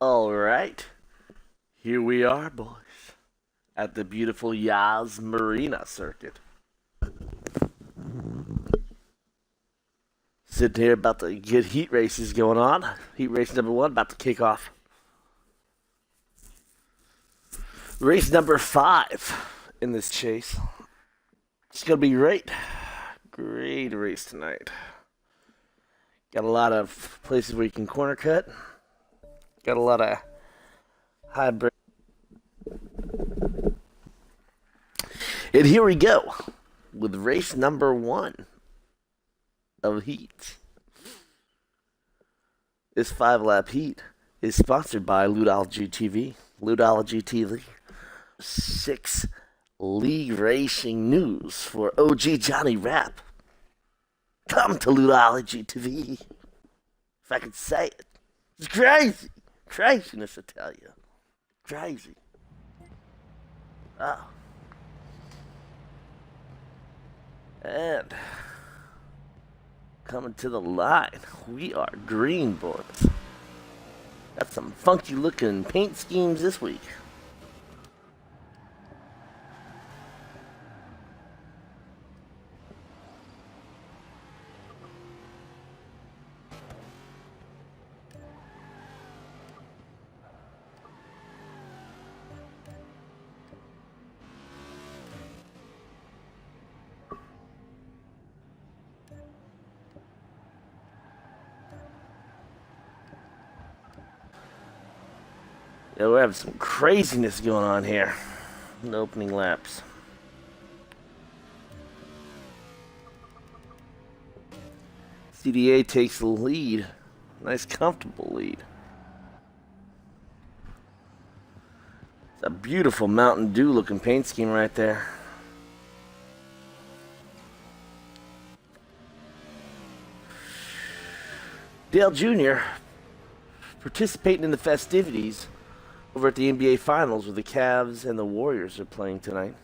All right, here we are, boys, at the beautiful Yas Marina circuit. Sitting here about to get heat races going on. Heat race number one about to kick off. Race number 5 in this chase. It's going to be great. Great race tonight. Got a lot of places where you can corner cut. Got a lot of hybrid. And here we go with race number 1 of heats. This 5-lap heat is sponsored by Ludology TV. Ludology TV. 6 league racing news for OG Johnny Rapp. Come to Ludology TV. If I could say it. It's crazy. Craziness, I tell you. Crazy. Oh. And coming to the line, we are green, boys. Got some funky looking paint schemes this week. Yeah, we have some craziness going on here in the opening laps. CDA takes the lead. Nice, comfortable lead. It's a beautiful Mountain Dew looking paint scheme right there. Dale Jr. participating in the festivities over at the NBA Finals where the Cavs and the Warriors are playing tonight.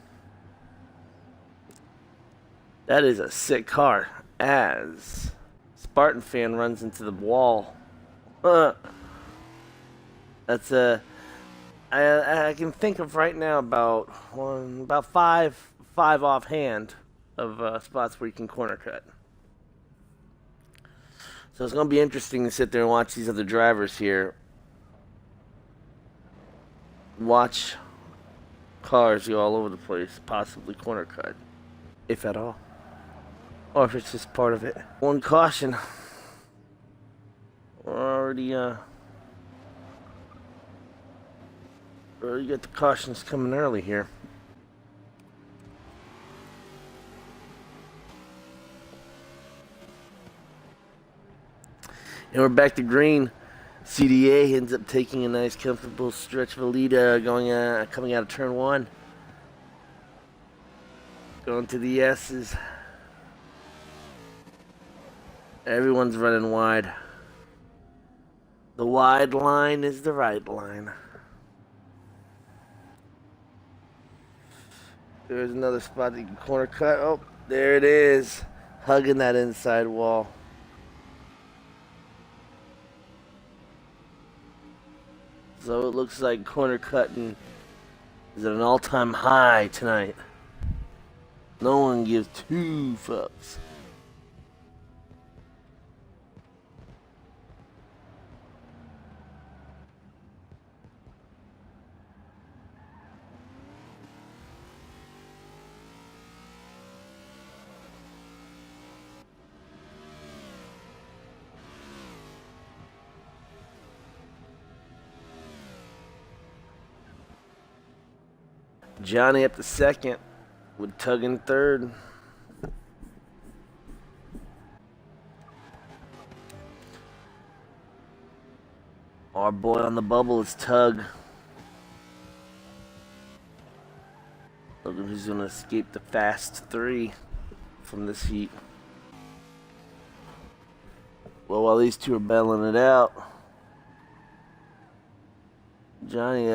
That is a sick car as Spartan fan runs into the wall. That's a... I can think of right now about five offhand of spots where you can corner cut. So it's going to be interesting to sit there and watch these other drivers here. Watch cars go all over the place, possibly corner cut, if at all. Or if it's just part of it. One caution. We're already got the cautions coming early here. And we're back to green. CDA ends up taking a nice, comfortable stretch of a lead coming out of turn 1. Going to the S's. Everyone's running wide. The wide line is the right line. There's another spot that you can corner cut. Oh, there it is. Hugging that inside wall. So it looks like corner cutting is at an all-time high tonight. No one gives 2 fucks. Johnny up to second with Tug in third. Our boy on the bubble is Tug. Looking who's going to escape the fast 3 from this heat. Well, while these two are battling it out, Johnny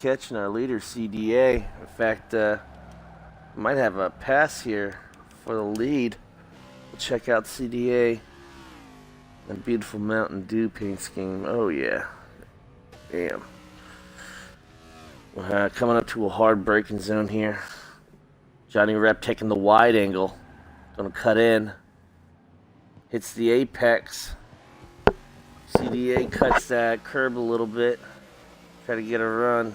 catching our leader, CDA. In fact, might have a pass here for the lead. We'll check out CDA. A beautiful Mountain Dew paint scheme. Oh, yeah. Damn. Coming up to a hard braking zone here. Johnny Rep taking the wide angle. Gonna cut in. Hits the apex. CDA cuts that curb a little bit. Try to get a run.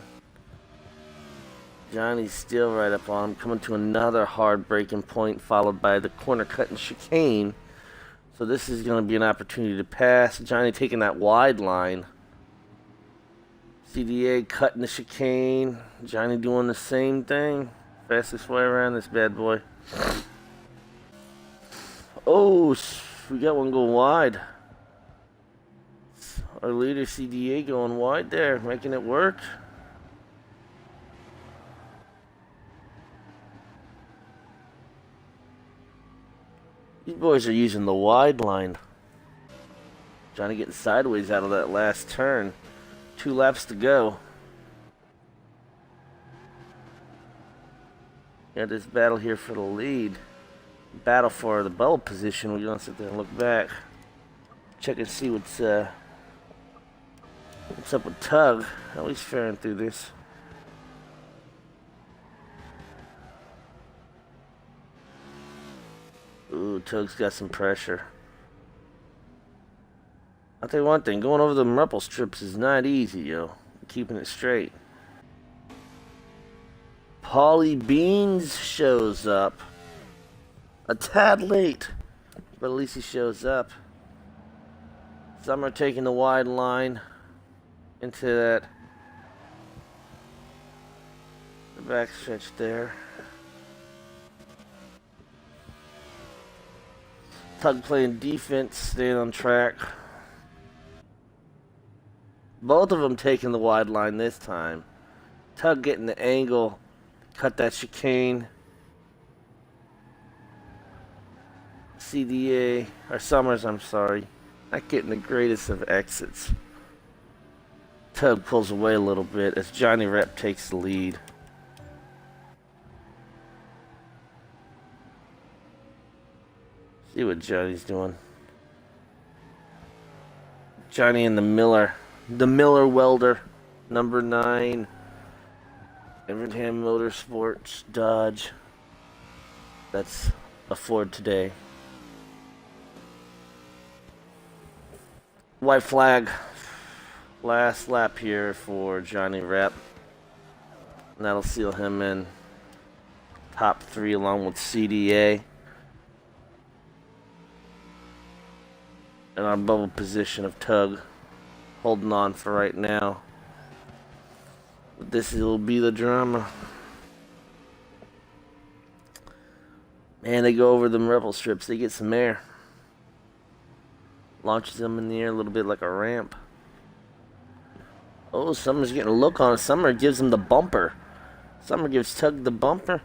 Johnny's still right up on him. Coming to another hard braking point, followed by the corner cut and chicane. So this is going to be an opportunity to pass. Johnny taking that wide line. CDA cutting the chicane. Johnny doing the same thing. Fastest way around this bad boy. Oh, we got one going wide. Our leader CDA going wide there, making it work. These boys are using the wide line. Johnny getting sideways out of that last turn. 2 laps to go. Got this battle here for the lead. Battle for the bubble position. We're gonna sit there and look back. Check and see what's up with Tug. How he's faring through this. Ooh, Tug's got some pressure. I'll tell you one thing, going over the rumple strips is not easy, yo. Keeping it straight. Paulie Beans shows up. A tad late, but at least he shows up. Summer taking the wide line into the backstretch there. Tug playing defense, staying on track. Both of them taking the wide line this time. Tug getting the angle, cut that chicane. CDA, or Summers, I'm sorry, not getting the greatest of exits. Tug pulls away a little bit as Johnny Rep takes the lead. See what Johnny's doing. Johnny and the Miller welder, number 9, Evernham Motorsports Dodge. That's a Ford today. White flag. Last lap here for Johnny Rep. And that'll seal him in top 3 along with CDA. And our bubble position of Tug holding on for right now. But this will be the drama. Man, they go over them rebel strips. They get some air. Launches them in the air a little bit like a ramp. Oh, Summer's getting a look on it. Summer gives him the bumper. Summer gives Tug the bumper.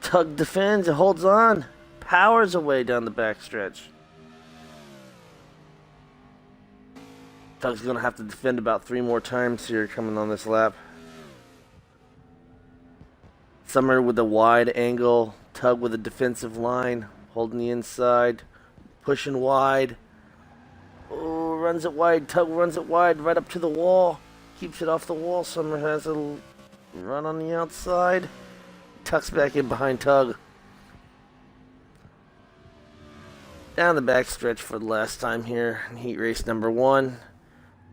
Tug defends and holds on. Powers away down the backstretch. Tug's going to have to defend about 3 more times here coming on this lap. Summer with a wide angle. Tug with a defensive line. Holding the inside. Pushing wide. Oh, runs it wide. Tug runs it wide right up to the wall. Keeps it off the wall. Summer has a run on the outside. Tucks back in behind Tug. Down the backstretch for the last time here in heat race number 1.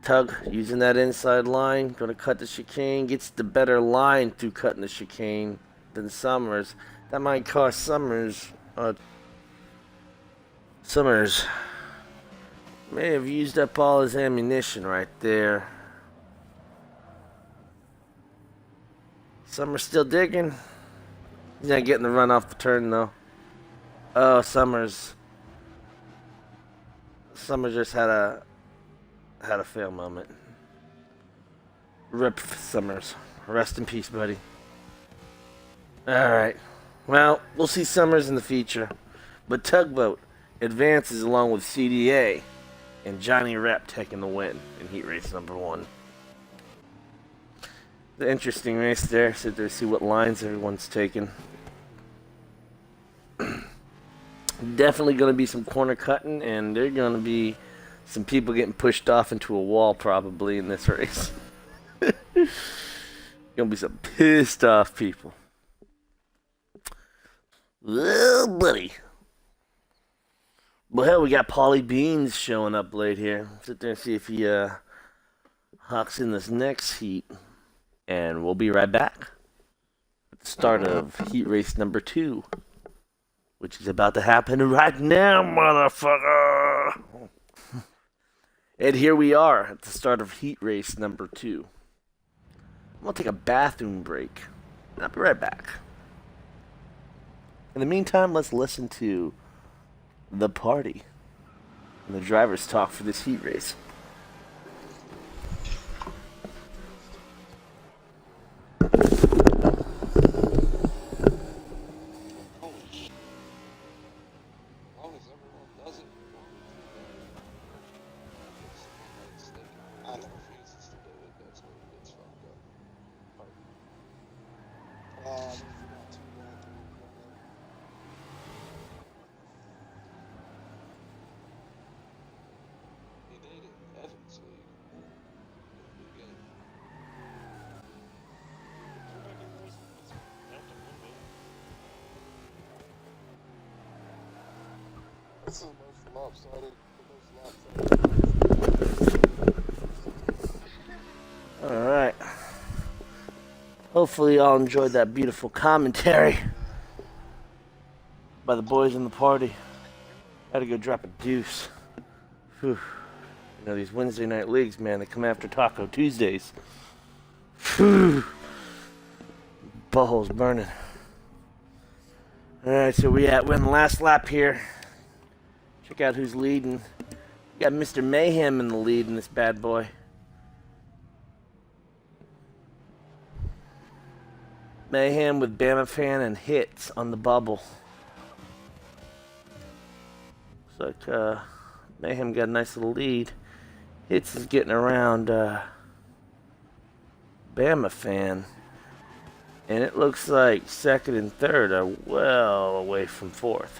Tug using that inside line. Going to cut the chicane. Gets the better line through cutting the chicane than Summers. That might cost Summers. Summers may have used up all his ammunition right there. Summers still digging. He's not getting the run off the turn though. Oh, Summers just had a fail moment. Rip Summers. Rest in peace, buddy. Alright. Well, we'll see Summers in the future. But Tugboat advances along with CDA and Johnny Rep taking the win in heat race number 1. The interesting race there. Sit there, see what lines everyone's taking. Definitely going to be some corner cutting, and they're going to be Some people getting pushed off into a wall probably in this race. Gonna be some pissed off people. Well, buddy. Well, hell, we got Paulie Beans showing up late here. Sit there and see if he hawks in this next heat. And we'll be right back. At the start of heat race number 2. Which is about to happen right now, motherfucker! And here we are at the start of heat race number 2. I'm gonna take a bathroom break. I'll be right back. In the meantime, let's listen to the party and the drivers talk for this heat race. This is the most lopsided. Alright. Hopefully y'all enjoyed that beautiful commentary by the boys in the party. Had to go drop a deuce. Whew. You know, these Wednesday night leagues, man, they come after Taco Tuesdays. Whew. Butthole's burning. Alright, so we're in the last lap here. Check out who's leading. We got Mr. Mayhem in the lead in this bad boy. Mayhem with Bama Fan and Hits on the bubble. Looks like Mayhem got a nice little lead. Hits is getting around Bama Fan. And it looks like second and third are well away from fourth.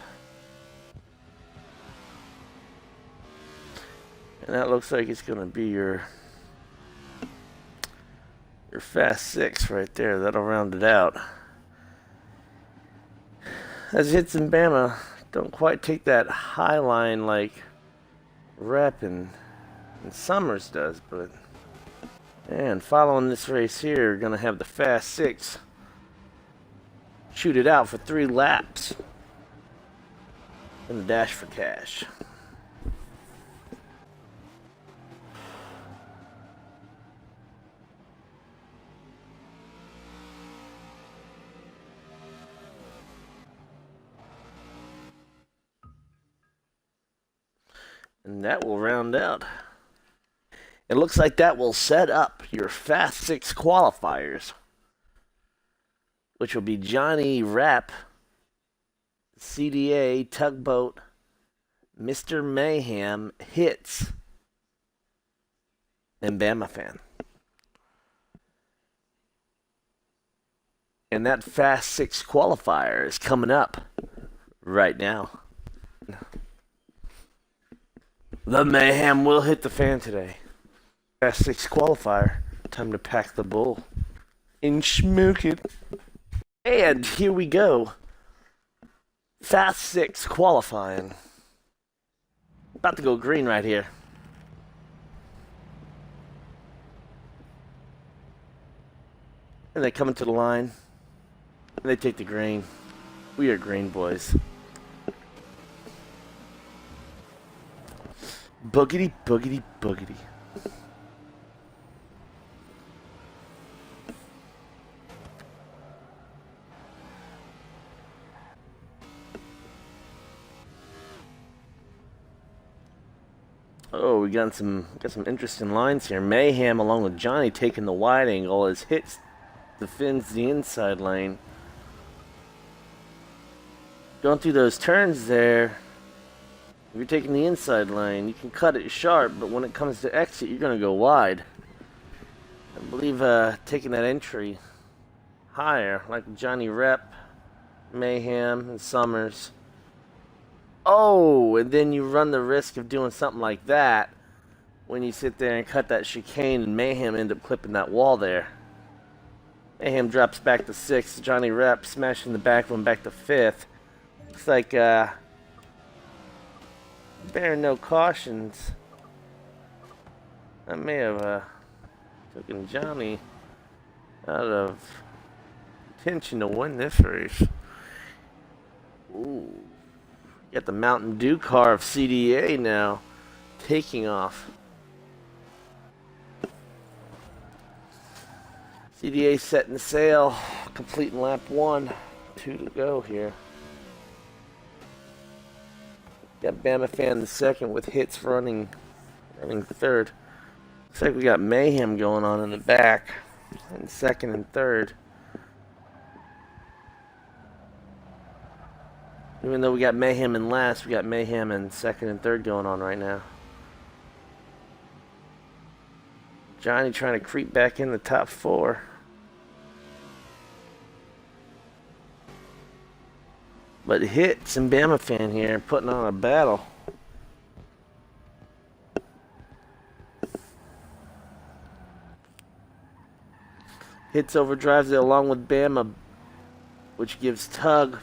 And that looks like it's going to be your fast 6 right there. That'll round it out. As Hits and Bama don't quite take that high line like Rep and Summers does, but and following this race here, going to have the fast 6 shoot it out for 3 laps in the Dash for Cash. And that will round out. It looks like that will set up your Fast 6 qualifiers, which will be Johnny Rapp, CDA, Tugboat, Mr. Mayhem, Hits, and Bama Fan. And that Fast 6 qualifier is coming up right now. The Mayhem will hit the fan today. Fast 6 qualifier. Time to pack the bull and smoke it. And here we go. Fast 6 qualifying. About to go green right here. And they come into the line. And they take the green. We are green boys. Boogity, boogity, boogity. Oh, we got some interesting lines here. Mayhem along with Johnny taking the wide angle as Hits defends the inside lane. Going through those turns there. If you're taking the inside lane, you can cut it sharp, but when it comes to exit, you're going to go wide. I believe taking that entry higher, like Johnny Rep, Mayhem, and Summers. Oh, and then you run the risk of doing something like that when you sit there and cut that chicane, and Mayhem end up clipping that wall there. Mayhem drops back to 6th. Johnny Rep smashing the back one back to 5th. Looks like bearing no cautions. I may have taken Johnny out of contention to win this race. Ooh. Got the Mountain Dew car of CDA now taking off. CDA setting sail, completing lap 1. 2 to go here. Got Bama Fan the second with hits running third. Looks like we got Mayhem going on in the back in second and third. Even though we got Mayhem in last, we got Mayhem in second and third going on right now. Johnny trying to creep back in the top 4. But Hits and Bama Fan here putting on a battle. Hits overdrives it along with Bama, which gives Tug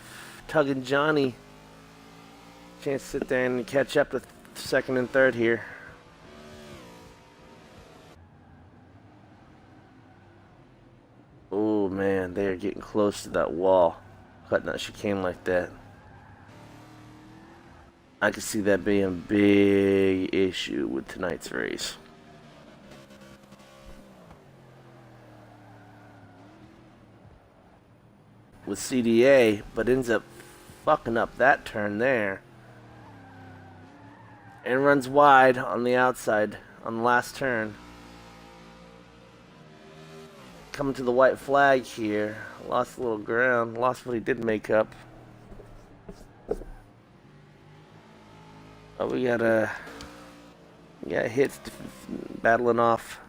and Johnny a chance to sit there and catch up to second and third here. Oh man, they are getting close to that wall. Cutting that chicane like that. I can see that being a big issue with tonight's race. With CDA, but ends up fucking up that turn there. And runs wide on the outside on the last turn. Coming to the white flag here. Lost a little ground. Lost what he did make up. Oh, we got Hits battling off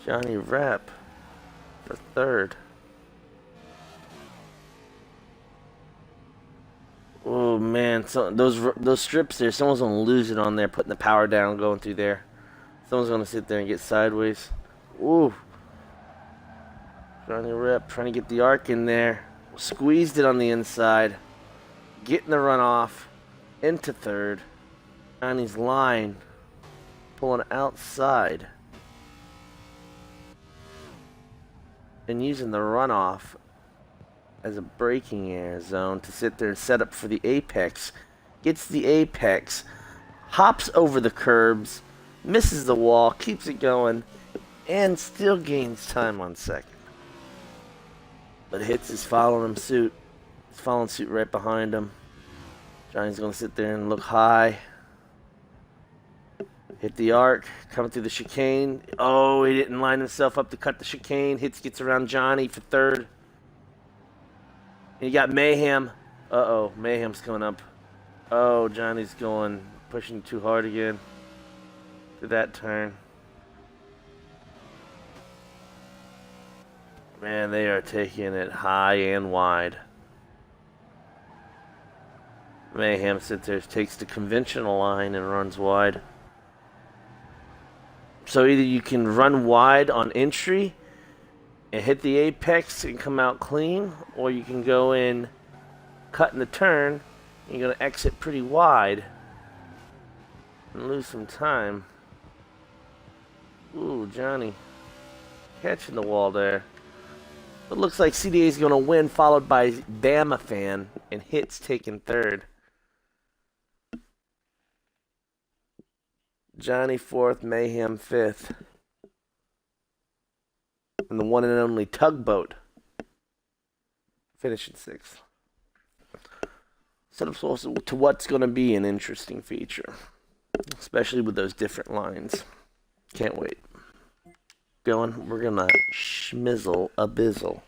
Johnny Rep for third. Oh man, so those strips there, someone's gonna lose it on there, putting the power down, going through there. Someone's gonna sit there and get sideways. Ooh. Johnny Rep trying to get the arc in there. Squeezed it on the inside. Getting the runoff into third. Johnny's line pulling outside. And using the runoff as a braking air zone to sit there and set up for the apex. Gets the apex. Hops over the curbs. Misses the wall. Keeps it going. And still gains time on second. But Hits is following him suit. He's following suit right behind him. Johnny's going to sit there and look high. Hit the arc. Coming through the chicane. Oh, he didn't line himself up to cut the chicane. Hits gets around Johnny for third. And you got Mayhem. Uh-oh. Mayhem's coming up. Oh, Johnny's pushing too hard again. To that turn. Man, they are taking it high and wide. Mayhem sits there, takes the conventional line and runs wide. So either you can run wide on entry and hit the apex and come out clean, or you can go in, cut in the turn, and you're going to exit pretty wide and lose some time. Ooh, Johnny catching the wall there. It looks like CDA is going to win, followed by Bama Fan, and Hits taking third. Johnny fourth, Mayhem fifth. And the one and only Tugboat finishing sixth. Set up to what's going to be an interesting feature, especially with those different lines. Can't wait. We're going to schmizzle a bizzle.